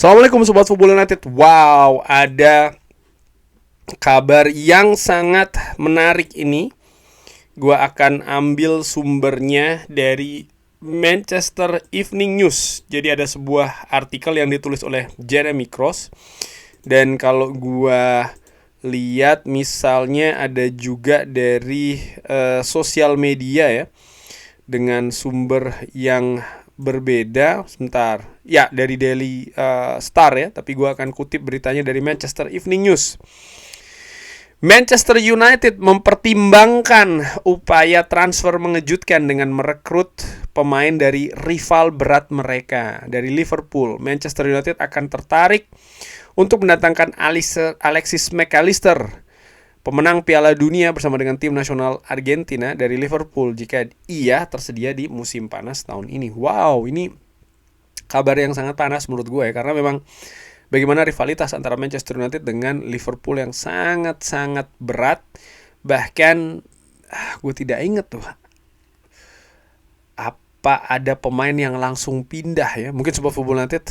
Assalamualaikum Sobat Football United. Wow, ada kabar yang sangat menarik ini. Gua akan ambil sumbernya dari Manchester Evening News. Jadi ada sebuah artikel yang ditulis oleh Jeremy Cross. Dan kalau gua lihat misalnya ada juga dari sosial media ya, dengan sumber yang berbeda. Sebentar. Ya, dari Daily Star ya, tapi gue akan kutip beritanya dari Manchester Evening News. Manchester United mempertimbangkan upaya transfer mengejutkan dengan merekrut pemain dari rival berat mereka, dari Liverpool. Manchester United akan tertarik untuk mendatangkan Alexis McAllister, pemenang Piala Dunia bersama dengan tim nasional Argentina dari Liverpool, jika ia tersedia di musim panas tahun ini. Wow, ini kabar yang sangat panas menurut gue ya, karena memang bagaimana rivalitas antara Manchester United dengan Liverpool yang sangat-sangat berat. Bahkan gue tidak ingat tuh apa ada pemain yang langsung pindah ya. Mungkin Sobat Football United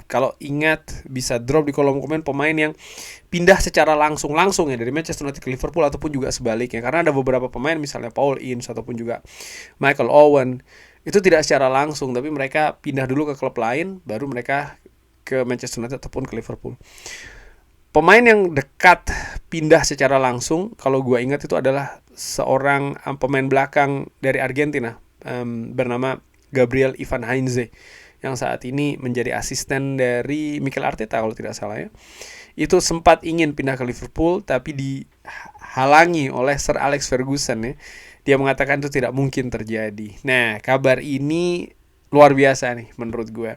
kalau ingat bisa drop di kolom komen pemain yang pindah secara langsung ya dari Manchester United ke Liverpool ataupun juga sebaliknya. Karena ada beberapa pemain misalnya Paul Ince ataupun juga Michael Owen itu tidak secara langsung, tapi mereka pindah dulu ke klub lain baru mereka ke Manchester United ataupun ke Liverpool. Pemain yang dekat pindah secara langsung kalau gue ingat itu adalah seorang pemain belakang dari Argentina bernama Gabriel Ivan Heinze, yang saat ini menjadi asisten dari Mikel Arteta kalau tidak salah ya. Itu sempat ingin pindah ke Liverpool tapi dihalangi oleh Sir Alex Ferguson ya. Dia mengatakan itu tidak mungkin terjadi. Nah, kabar ini luar biasa nih menurut gue.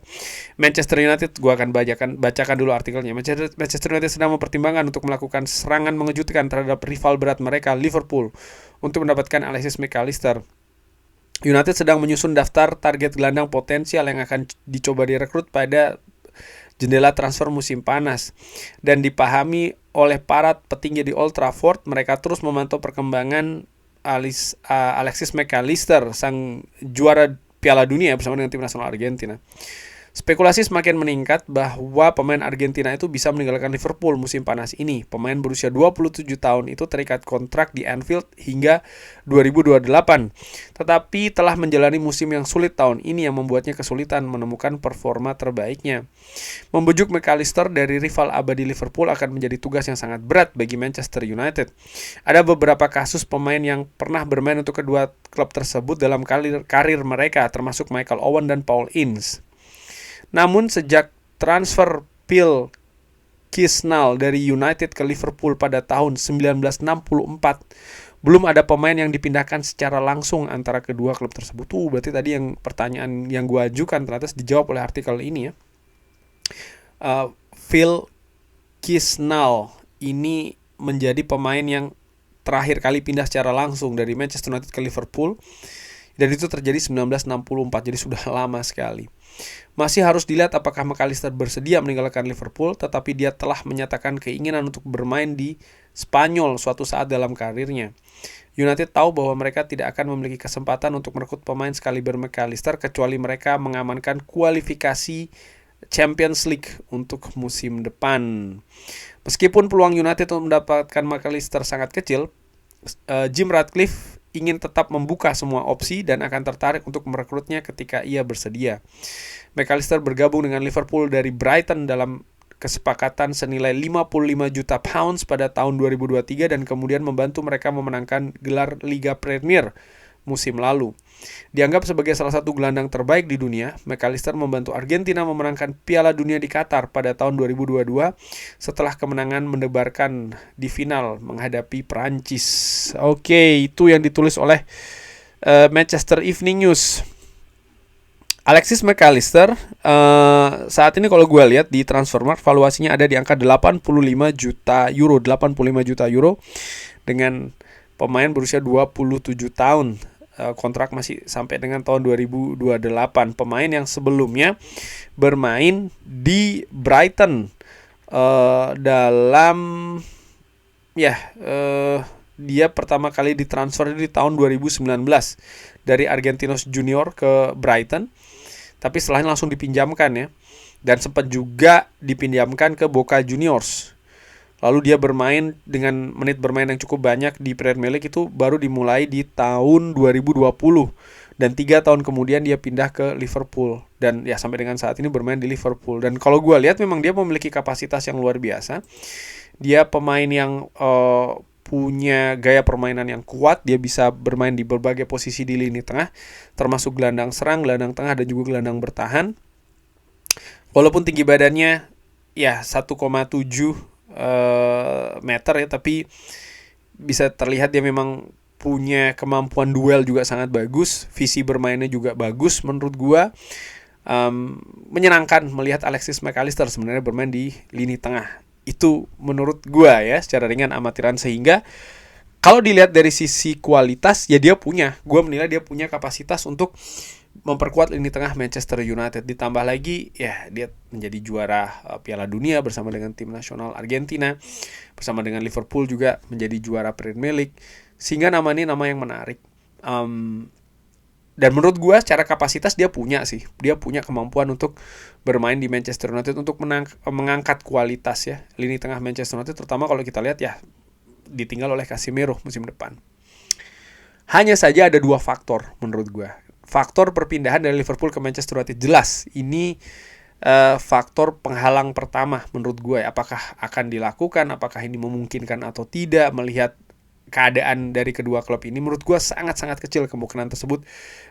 Manchester United, gue akan bacakan dulu artikelnya. Manchester United sedang mempertimbangkan untuk melakukan serangan mengejutkan terhadap rival berat mereka, Liverpool, untuk mendapatkan Alexis McAllister. United sedang menyusun daftar target gelandang potensial yang akan dicoba direkrut pada jendela transfer musim panas. Dan dipahami oleh para petinggi di Old Trafford, mereka terus memantau perkembangan Alexis McAllister, sang juara Piala Dunia bersama dengan tim nasional Argentina. Spekulasi semakin meningkat bahwa pemain Argentina itu bisa meninggalkan Liverpool musim panas ini. Pemain berusia 27 tahun itu terikat kontrak di Anfield hingga 2028. Tetapi telah menjalani musim yang sulit tahun ini yang membuatnya kesulitan menemukan performa terbaiknya. Membujuk McAllister dari rival abadi Liverpool akan menjadi tugas yang sangat berat bagi Manchester United. Ada beberapa kasus pemain yang pernah bermain untuk kedua klub tersebut dalam karir mereka, termasuk Michael Owen dan Paul Ince. Namun sejak transfer Phil Kisnell dari United ke Liverpool pada tahun 1964, belum ada pemain yang dipindahkan secara langsung antara kedua klub tersebut. Berarti tadi yang pertanyaan yang gue ajukan ternyata dijawab oleh artikel ini ya. Phil Kisnell ini menjadi pemain yang terakhir kali pindah secara langsung dari Manchester United ke Liverpool. Dan itu terjadi 1964, jadi sudah lama sekali. Masih harus dilihat apakah McAllister bersedia meninggalkan Liverpool, tetapi dia telah menyatakan keinginan untuk bermain di Spanyol suatu saat dalam karirnya. United tahu bahwa mereka tidak akan memiliki kesempatan untuk merekrut pemain sekaliber McAllister kecuali mereka mengamankan kualifikasi Champions League untuk musim depan. Meskipun peluang United untuk mendapatkan McAllister sangat kecil, Jim Ratcliffe ingin tetap membuka semua opsi dan akan tertarik untuk merekrutnya ketika ia bersedia. McAllister bergabung dengan Liverpool dari Brighton dalam kesepakatan senilai 55 juta pounds pada tahun 2023 dan kemudian membantu mereka memenangkan gelar Liga Premier musim lalu. Dianggap sebagai salah satu gelandang terbaik di dunia, McAllister membantu Argentina memenangkan Piala Dunia di Qatar pada tahun 2022 setelah kemenangan mendebarkan di final menghadapi Perancis. Oke, itu yang ditulis oleh Manchester Evening News. Alexis McAllister saat ini kalau gue lihat di Transfermarkt valuasinya ada di angka 85 juta euro dengan pemain berusia 27 tahun. Kontrak masih sampai dengan tahun 2028. Pemain yang sebelumnya bermain di Brighton dia pertama kali ditransfer di tahun 2019 dari Argentinos Junior ke Brighton, tapi setelahnya langsung dipinjamkan ya. dan sempat juga dipinjamkan ke Boca Juniors. Lalu dia bermain dengan menit bermain yang cukup banyak di Premier League itu baru dimulai di tahun 2020. Dan 3 tahun kemudian dia pindah ke Liverpool. Dan ya sampai dengan saat ini bermain di Liverpool. Dan kalau gue lihat memang dia memiliki kapasitas yang luar biasa. Dia pemain yang punya gaya permainan yang kuat. Dia bisa bermain di berbagai posisi di lini tengah, termasuk gelandang serang, gelandang tengah, dan juga gelandang bertahan. Walaupun tinggi badannya ya 1,7 meter ya, tapi bisa terlihat dia memang punya kemampuan duel juga sangat bagus, visi bermainnya juga bagus menurut gua. Menyenangkan melihat Alexis Mac Allister sebenarnya bermain di lini tengah. Itu menurut gua ya secara ringan amatiran, sehingga kalau dilihat dari sisi kualitas ya gua menilai dia punya kapasitas untuk memperkuat lini tengah Manchester United. Ditambah lagi ya dia menjadi juara Piala Dunia bersama dengan tim nasional Argentina, bersama dengan Liverpool juga menjadi juara Premier League, sehingga nama ini nama yang menarik. Dan menurut gue secara kapasitas dia punya kemampuan untuk bermain di Manchester United, untuk mengangkat kualitas ya lini tengah Manchester United, terutama kalau kita lihat ya ditinggal oleh Casemiro musim depan. Hanya saja ada 2 faktor menurut gue. Faktor perpindahan dari Liverpool ke Manchester United jelas ini faktor penghalang pertama menurut gue. Apakah akan dilakukan, apakah ini memungkinkan atau tidak, melihat keadaan dari kedua klub ini, menurut gue sangat-sangat kecil kemungkinan tersebut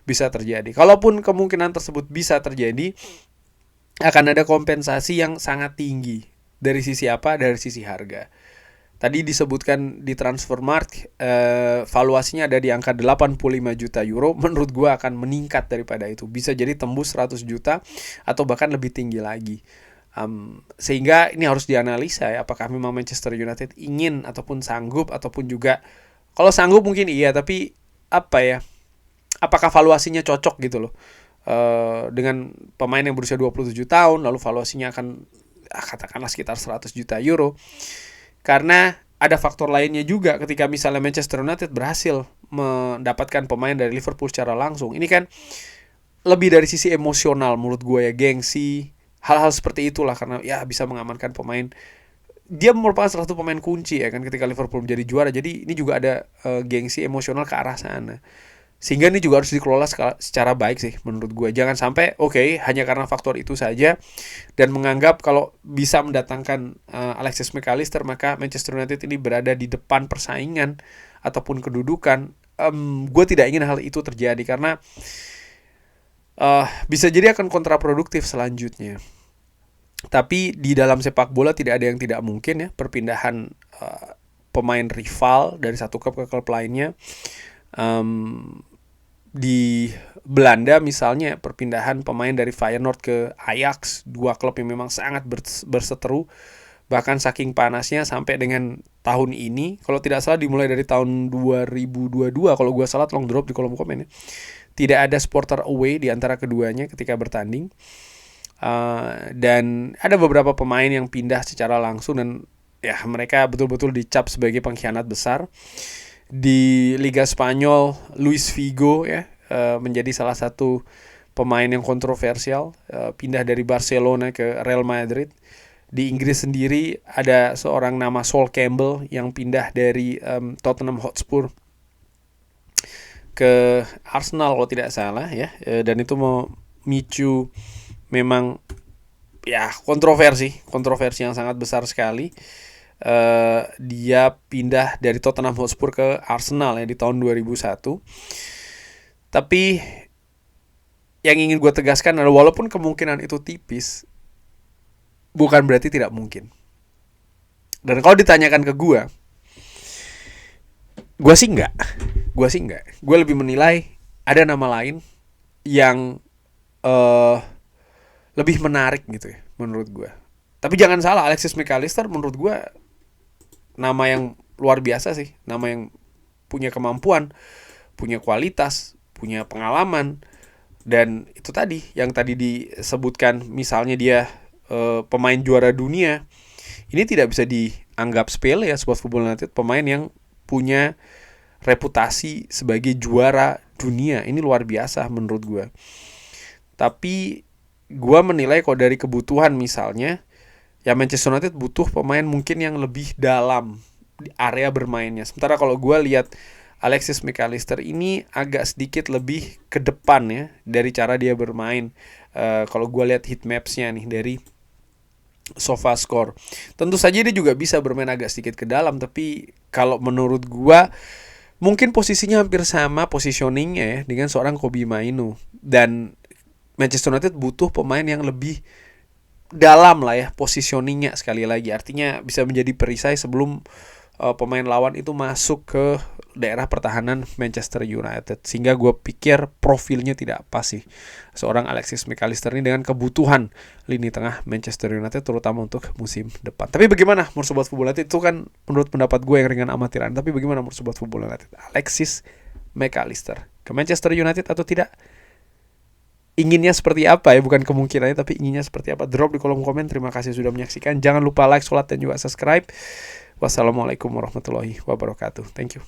bisa terjadi. Kalaupun kemungkinan tersebut bisa terjadi, akan ada kompensasi yang sangat tinggi. Dari sisi apa? Dari sisi harga. Tadi disebutkan di Transfermarkt, valuasinya ada di angka 85 juta euro. Menurut gue akan meningkat daripada itu. Bisa jadi tembus 100 juta atau bahkan lebih tinggi lagi. Sehingga ini harus dianalisa ya, apakah memang Manchester United ingin ataupun sanggup, ataupun juga kalau sanggup mungkin iya, tapi apakah valuasinya cocok gitu loh dengan pemain yang berusia 27 tahun, lalu valuasinya akan katakanlah sekitar 100 juta euro. Karena ada faktor lainnya juga, ketika misalnya Manchester United berhasil mendapatkan pemain dari Liverpool secara langsung, ini kan lebih dari sisi emosional menurut gue ya, gengsi, hal-hal seperti itulah, karena ya bisa mengamankan pemain. Dia merupakan salah satu pemain kunci ya kan ketika Liverpool menjadi juara. Jadi ini juga ada gengsi emosional ke arah sana. Sehingga ini juga harus dikelola secara baik sih menurut gue. Jangan sampai hanya karena faktor itu saja dan menganggap kalau bisa mendatangkan Alexis Mac Allister maka Manchester United ini berada di depan persaingan ataupun kedudukan. Gue tidak ingin hal itu terjadi, karena bisa jadi akan kontraproduktif selanjutnya. Tapi di dalam sepak bola tidak ada yang tidak mungkin ya, perpindahan pemain rival dari satu klub ke klub lainnya. Di Belanda misalnya, perpindahan pemain dari Feyenoord ke Ajax, 2 klub yang memang sangat berseteru, bahkan saking panasnya sampai dengan tahun ini, kalau tidak salah dimulai dari tahun 2022, kalau gue salah tolong drop di kolom komen ya, tidak ada supporter away di antara keduanya ketika bertanding. Dan ada beberapa pemain yang pindah secara langsung dan ya mereka betul-betul dicap sebagai pengkhianat besar. Di Liga Spanyol, Luis Figo ya menjadi salah satu pemain yang kontroversial, pindah dari Barcelona ke Real Madrid. Di Inggris sendiri ada seorang nama Sol Campbell yang pindah dari Tottenham Hotspur ke Arsenal kalau tidak salah ya, dan itu memicu memang ya kontroversi yang sangat besar sekali. Dia pindah dari Tottenham Hotspur ke Arsenal ya di tahun 2001. Tapi yang ingin gue tegaskan adalah walaupun kemungkinan itu tipis, bukan berarti tidak mungkin. Dan kalau ditanyakan ke gue sih enggak. Gue lebih menilai ada nama lain yang lebih menarik gitu ya menurut gue. Tapi jangan salah, Alexis Mac Allister menurut gue nama yang luar biasa sih, nama yang punya kemampuan, punya kualitas, punya pengalaman, dan itu tadi yang tadi disebutkan, misalnya dia pemain juara dunia, ini tidak bisa dianggap sepele ya. Spurs Football United pemain yang punya reputasi sebagai juara dunia, ini luar biasa menurut gue. Tapi gua menilai kalau dari kebutuhan misalnya, ya Manchester United butuh pemain mungkin yang lebih dalam di area bermainnya. Sementara kalau gua lihat Alexis McAllister ini agak sedikit lebih ke depan ya dari cara dia bermain. Kalau gua lihat heat maps-nya nih dari SofaScore, tentu saja dia juga bisa bermain agak sedikit ke dalam, tapi kalau menurut gua mungkin posisinya hampir sama positioningnya ya dengan seorang Kobbie Mainoo. Dan Manchester United butuh pemain yang lebih dalam lah ya positioningnya sekali lagi. Artinya bisa menjadi perisai sebelum pemain lawan itu masuk ke daerah pertahanan Manchester United. Sehingga gue pikir profilnya tidak pas sih seorang Alexis McAllister ini dengan kebutuhan lini tengah Manchester United terutama untuk musim depan. Tapi bagaimana menurut Sobat Football United? Itu kan menurut pendapat gue yang ringan amatiran. Tapi bagaimana menurut Sobat Football United? Alexis McAllister ke Manchester United atau tidak? Inginnya seperti apa ya, bukan kemungkinannya tapi inginnya seperti apa? Drop di kolom komen. Terima kasih sudah menyaksikan. Jangan lupa like, sholat, dan juga subscribe. Wassalamualaikum warahmatullahi wabarakatuh. Thank you.